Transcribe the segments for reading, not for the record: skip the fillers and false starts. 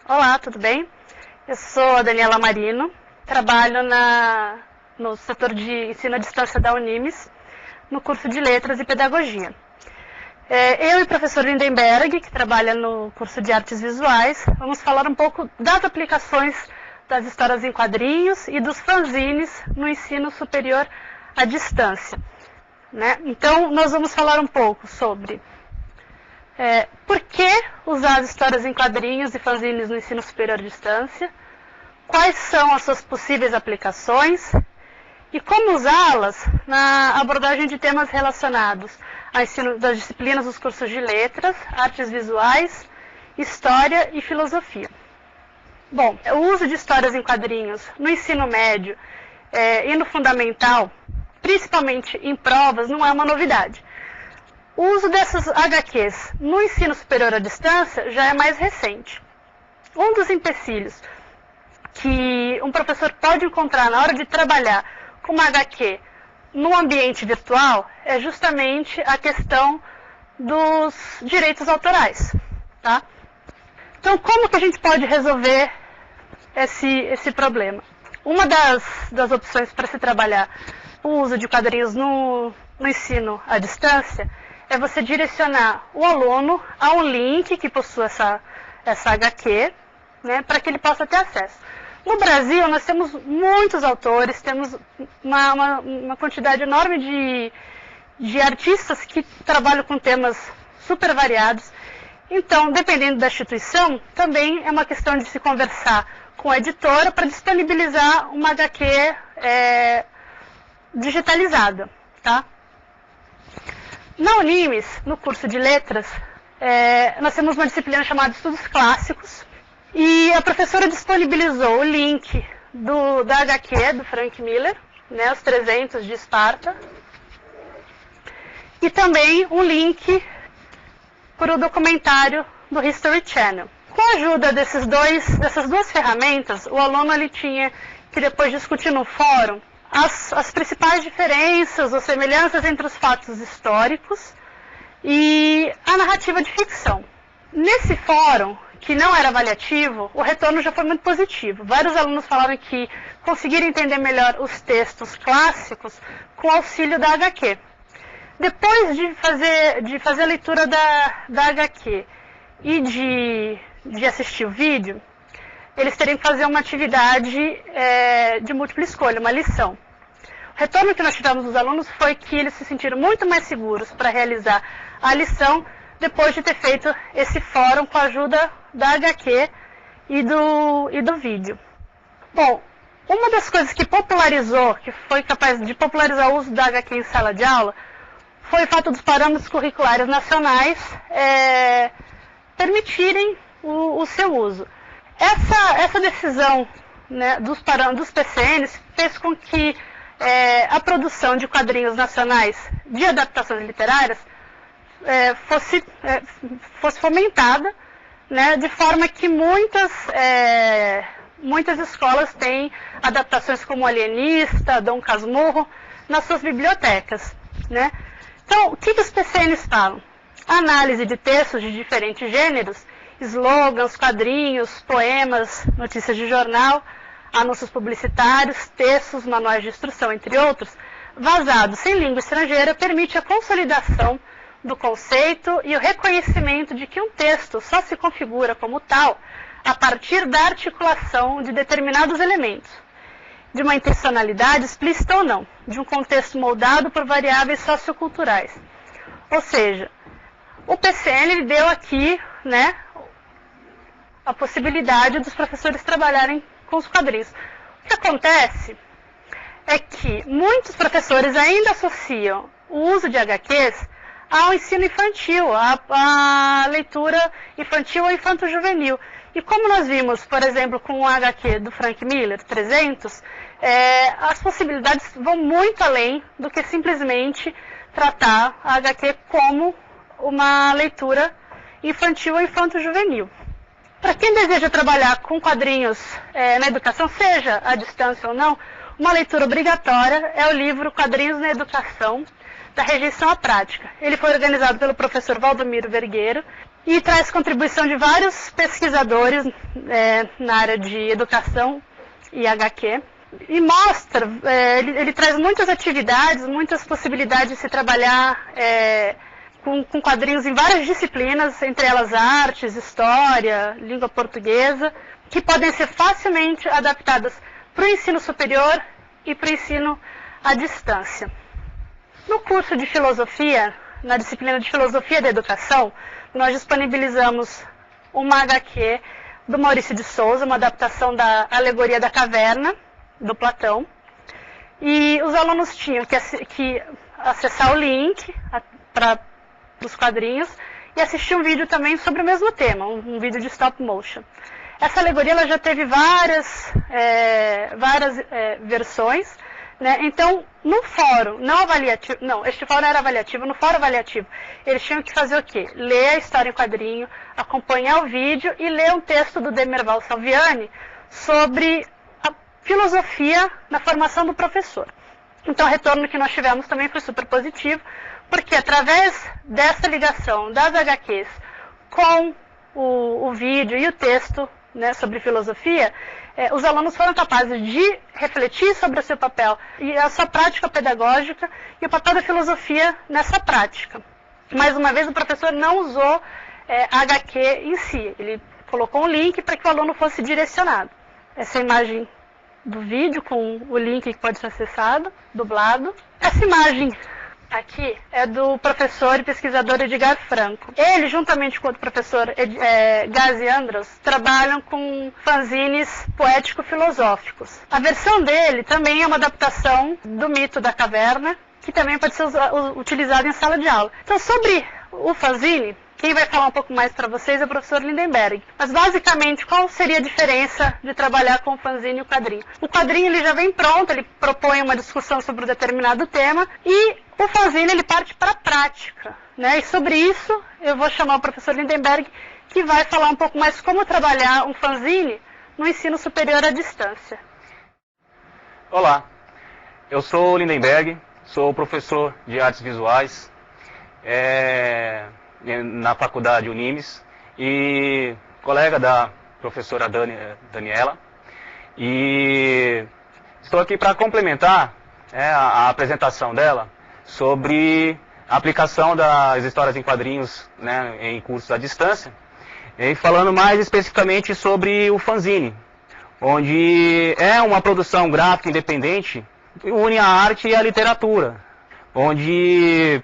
Olá, tudo bem? Eu sou a Daniela Marino, trabalho no setor de ensino à distância da Unimes, no curso de Letras e Pedagogia. Eu e o professor Lindenberg, que trabalha no curso de Artes Visuais, vamos falar um pouco das aplicações das histórias em quadrinhos e dos fanzines no ensino superior à distância. Né? Então, nós vamos falar um pouco sobre por que usar as histórias em quadrinhos e fanzines no ensino superior à distância, quais são as suas possíveis aplicações e como usá-las na abordagem de temas relacionados ao ensino das disciplinas dos cursos de letras, artes visuais, história e filosofia. Bom, o uso de histórias em quadrinhos no ensino médio e no fundamental, principalmente em provas, não é uma novidade. O uso dessas HQs no ensino superior à distância já é mais recente. Um dos empecilhos que um professor pode encontrar na hora de trabalhar com uma HQ no ambiente virtual é justamente a questão dos direitos autorais. Tá? Então, como que a gente pode resolver esse problema? Uma das opções para se trabalhar o uso de quadrinhos no ensino à distância é você direcionar o aluno a um link que possua essa HQ, né, para que ele possa ter acesso. No Brasil, nós temos muitos autores, temos uma quantidade enorme de artistas que trabalham com temas super variados. Então, dependendo da instituição, também é uma questão de se conversar com a editora para disponibilizar uma HQ digitalizada. Tá? Na Unimes, no curso de letras, nós temos uma disciplina chamada Estudos Clássicos, e a professora disponibilizou o link da HQ do Frank Miller, né, Os 300 de Esparta, e também um link para o documentário do History Channel. Com a ajuda dessas duas ferramentas, o aluno ele tinha que depois discutir no fórum as principais diferenças ou semelhanças entre os fatos históricos e a narrativa de ficção. Nesse fórum, que não era avaliativo, o retorno já foi muito positivo. Vários alunos falaram que conseguiram entender melhor os textos clássicos com auxílio da HQ. Depois de fazer a leitura da HQ e de assistir o vídeo, eles teriam que fazer uma atividade de múltipla escolha, uma lição. O retorno que nós tivemos dos alunos foi que eles se sentiram muito mais seguros para realizar a lição depois de ter feito esse fórum com a ajuda da HQ e do vídeo. Bom, uma das coisas que foi capaz de popularizar o uso da HQ em sala de aula, foi o fato dos parâmetros curriculares nacionais permitirem o seu uso. Essa decisão, né, dos PCNs fez com que a produção de quadrinhos nacionais de adaptações literárias fosse fomentada, né, de forma que muitas escolas têm adaptações como Alienista, Dom Casmurro, nas suas bibliotecas. Né? Então, o que os PCNs falam? Análise de textos de diferentes gêneros, slogans, quadrinhos, poemas, notícias de jornal, anúncios publicitários, textos, manuais de instrução, entre outros, vazados em língua estrangeira, permite a consolidação do conceito e o reconhecimento de que um texto só se configura como tal a partir da articulação de determinados elementos, de uma intencionalidade explícita ou não, de um contexto moldado por variáveis socioculturais. Ou seja, o PCN ele deu aqui, né, a possibilidade dos professores trabalharem com os quadrinhos. O que acontece é que muitos professores ainda associam o uso de HQs ao ensino infantil, à leitura infantil ou infanto-juvenil. E como nós vimos, por exemplo, com o HQ do Frank Miller, 300, as possibilidades vão muito além do que simplesmente tratar a HQ como uma leitura infantil ou infanto-juvenil. Para quem deseja trabalhar com quadrinhos na educação, seja à distância ou não, uma leitura obrigatória é o livro Quadrinhos na Educação, da Rejeição à Prática. Ele foi organizado pelo professor Valdomiro Vergueiro e traz contribuição de vários pesquisadores na área de educação e HQ. E mostra, ele traz muitas atividades, muitas possibilidades de se trabalhar com quadrinhos em várias disciplinas, entre elas artes, história, língua portuguesa, que podem ser facilmente adaptadas para o ensino superior e para o ensino à distância. No curso de filosofia, na disciplina de filosofia da educação, nós disponibilizamos uma HQ do Maurício de Souza, uma adaptação da Alegoria da Caverna, do Platão, e os alunos tinham que acessar o link para os quadrinhos e assistir um vídeo também sobre o mesmo tema, um vídeo de stop motion. Essa alegoria ela já teve várias versões, né? Então, no fórum não avaliativo, não, este fórum era avaliativo, no fórum avaliativo, eles tinham que fazer o quê? Ler a história em quadrinho, acompanhar o vídeo e ler um texto do Demerval Salviani sobre filosofia na formação do professor. Então, o retorno que nós tivemos também foi super positivo, porque através dessa ligação das HQs com o vídeo e o texto, né, sobre filosofia, os alunos foram capazes de refletir sobre o seu papel e a sua prática pedagógica e o papel da filosofia nessa prática. Mais uma vez, o professor não usou a HQ em si, ele colocou um link para que o aluno fosse direcionado. Essa imagem do vídeo com o link que pode ser acessado, dublado. Essa imagem aqui é do professor e pesquisador Edgar Franco. Ele, juntamente com o professor Gazi Andros, trabalham com fanzines poético-filosóficos. A versão dele também é uma adaptação do mito da caverna, que também pode ser utilizado em sala de aula. Então, sobre o fanzine, quem vai falar um pouco mais para vocês é o professor Lindenberg. Mas, basicamente, qual seria a diferença de trabalhar com o fanzine e o quadrinho? O quadrinho ele já vem pronto, ele propõe uma discussão sobre um determinado tema, e o fanzine ele parte para a prática, né? E sobre isso, eu vou chamar o professor Lindenberg, que vai falar um pouco mais como trabalhar um fanzine no ensino superior à distância. Olá, eu sou o Lindenberg, sou professor de artes visuais na faculdade Unimes e colega da professora Daniela, e estou aqui para complementar a apresentação dela sobre a aplicação das histórias em quadrinhos, né, em cursos à distância, e falando mais especificamente sobre o fanzine, onde é uma produção gráfica independente que une a arte e a literatura, onde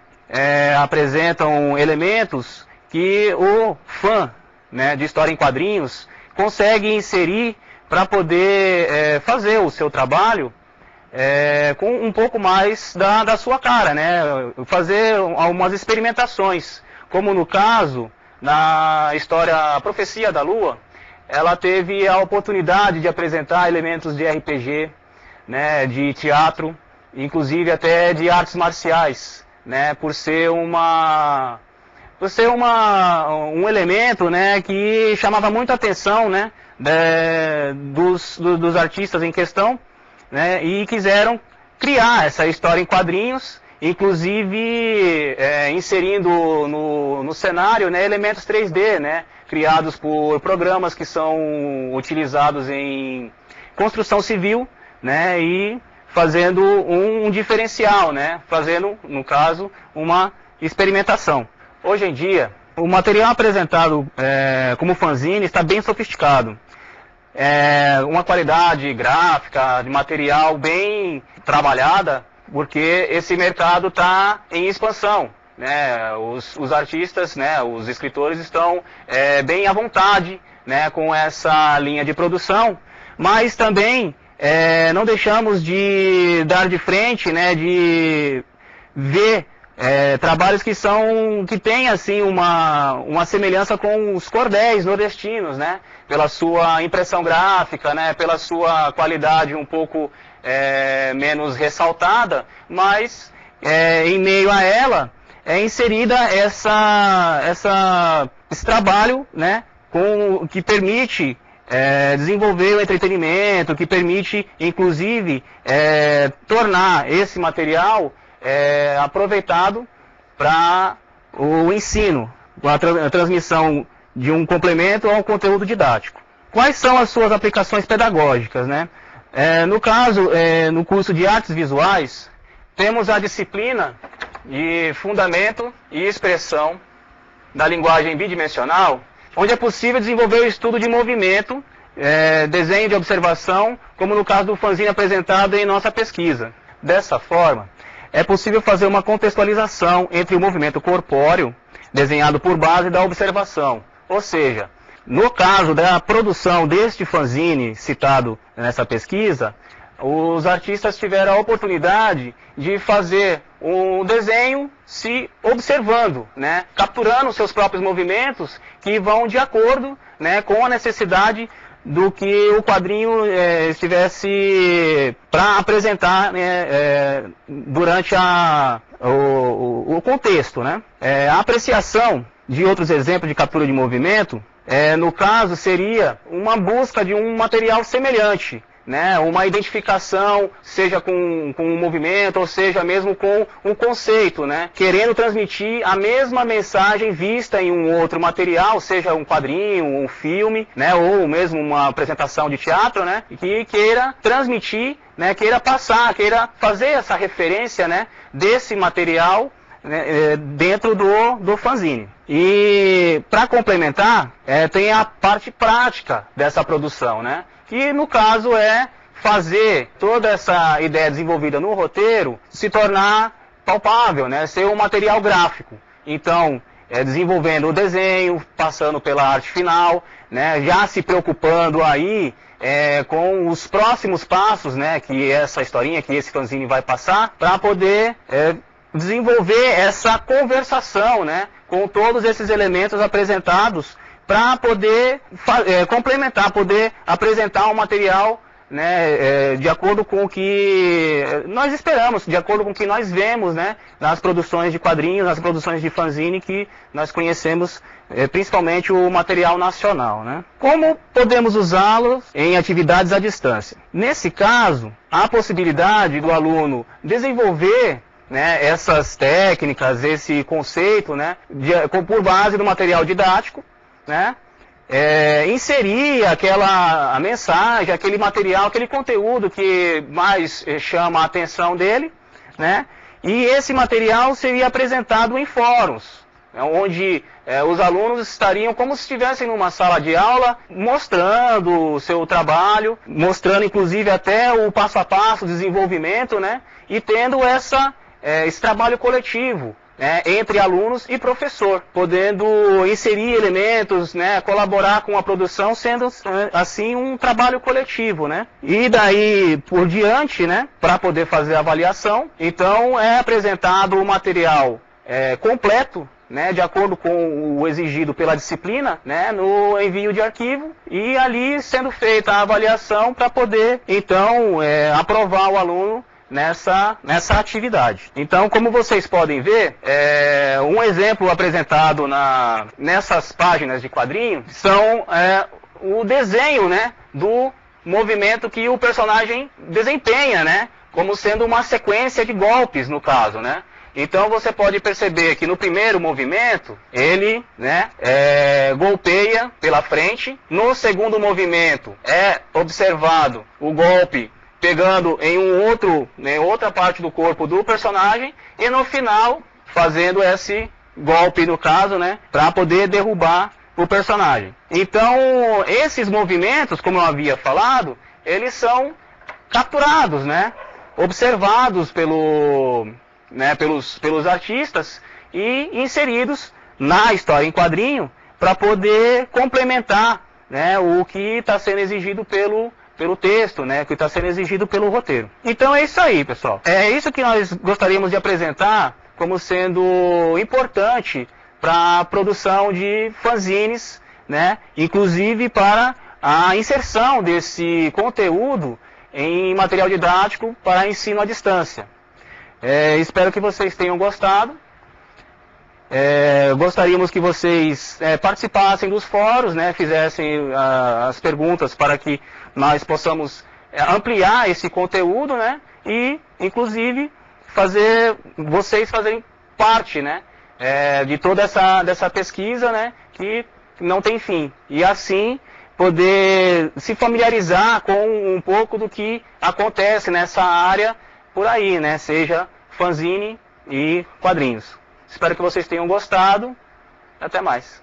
apresentam elementos que o fã, né, de história em quadrinhos consegue inserir para poder fazer o seu trabalho com um pouco mais da sua cara, né? Fazer algumas experimentações, como no caso, na história A Profecia da Lua, ela teve a oportunidade de apresentar elementos de RPG, né, de teatro, inclusive até de artes marciais, né, por ser um elemento, né, que chamava muita atenção, né, dos artistas em questão, né, e quiseram criar essa história em quadrinhos, inclusive inserindo no cenário, né, elementos 3D, né, criados por programas que são utilizados em construção civil, né, e fazendo um diferencial, né, fazendo, no caso, uma experimentação. Hoje em dia, o material apresentado como fanzine está bem sofisticado. Uma qualidade gráfica, de material bem trabalhada, porque esse mercado está em expansão, né? Os artistas, né, os escritores estão bem à vontade, né, com essa linha de produção, mas também não deixamos de dar de frente, né, de ver trabalhos que têm assim uma semelhança com os cordéis nordestinos, né, pela sua impressão gráfica, né, pela sua qualidade um pouco menos ressaltada, mas em meio a ela é inserida esse trabalho, né, que permite desenvolver o entretenimento, que permite, inclusive, tornar esse material aproveitado para o ensino, a transmissão de um complemento a um conteúdo didático. Quais são as suas aplicações pedagógicas, né? No caso, no curso de Artes Visuais, temos a disciplina de Fundamento e Expressão da Linguagem Bidimensional, onde é possível desenvolver o estudo de movimento, desenho de observação, como no caso do fanzine apresentado em nossa pesquisa. Dessa forma, é possível fazer uma contextualização entre o movimento corpóreo, desenhado por base da observação. Ou seja, no caso da produção deste fanzine citado nessa pesquisa, os artistas tiveram a oportunidade de fazer um desenho se observando, né, capturando seus próprios movimentos que vão de acordo, né, com a necessidade do que o quadrinho estivesse para apresentar, né, durante o contexto, né. A apreciação de outros exemplos de captura de movimento, no caso, seria uma busca de um material semelhante, né, uma identificação, seja com um movimento, ou seja mesmo com um conceito, né, querendo transmitir a mesma mensagem vista em um outro material, seja um quadrinho, um filme, né, ou mesmo uma apresentação de teatro, né, que queira transmitir, né, queira passar, queira fazer essa referência, né, desse material, né, dentro do fanzine. E para complementar, tem a parte prática dessa produção, né? Que no caso é fazer toda essa ideia desenvolvida no roteiro se tornar palpável, né? Ser um material gráfico. Então, desenvolvendo o desenho, passando pela arte final, né? Já se preocupando aí com os próximos passos, né? Que essa historinha, que esse fanzine vai passar, para poder desenvolver essa conversação, né, com todos esses elementos apresentados, para poder complementar, poder apresentar um material, né, de acordo com o que nós esperamos, de acordo com o que nós vemos, né, nas produções de quadrinhos, nas produções de fanzine que nós conhecemos, principalmente o material nacional, né. Como podemos usá-lo em atividades à distância? Nesse caso, há a possibilidade do aluno desenvolver, né, essas técnicas, esse conceito, né, por base do material didático, né, inserir a mensagem, aquele material, aquele conteúdo que mais chama a atenção dele, né, e esse material seria apresentado em fóruns, onde os alunos estariam como se estivessem numa sala de aula, mostrando o seu trabalho, mostrando inclusive até o passo a passo, o desenvolvimento, né, e tendo esse trabalho coletivo, né, entre alunos e professor, podendo inserir elementos, né, colaborar com a produção, sendo assim um trabalho coletivo, né. E daí por diante, né, para poder fazer a avaliação, então é apresentado o material completo, né, de acordo com o exigido pela disciplina, né, no envio de arquivo, e ali sendo feita a avaliação para poder então aprovar o aluno nessa atividade. Então, como vocês podem ver, um exemplo apresentado nessas páginas de quadrinho são o desenho, né, do movimento que o personagem desempenha, né, como sendo uma sequência de golpes, no caso, né. Então você pode perceber que no primeiro movimento ele, né, golpeia pela frente. No segundo movimento é observado o golpe pegando em outra parte do corpo do personagem, e no final fazendo esse golpe, no caso, né, para poder derrubar o personagem. Então, esses movimentos, como eu havia falado, eles são capturados, né, observados pelos artistas e inseridos na história em quadrinho para poder complementar, né, o que está sendo exigido pelo texto, né, que está sendo exigido pelo roteiro. Então é isso aí, pessoal. É isso que nós gostaríamos de apresentar como sendo importante para a produção de fanzines, né, inclusive para a inserção desse conteúdo em material didático para ensino à distância. Espero que vocês tenham gostado. Gostaríamos que vocês participassem dos fóruns, né, fizessem as perguntas para que nós possamos ampliar esse conteúdo, né, e inclusive vocês fazerem parte, né, de toda dessa pesquisa, né, que não tem fim. E assim poder se familiarizar com um pouco do que acontece nessa área por aí, né, seja fanzine e quadrinhos. Espero que vocês tenham gostado. Até mais.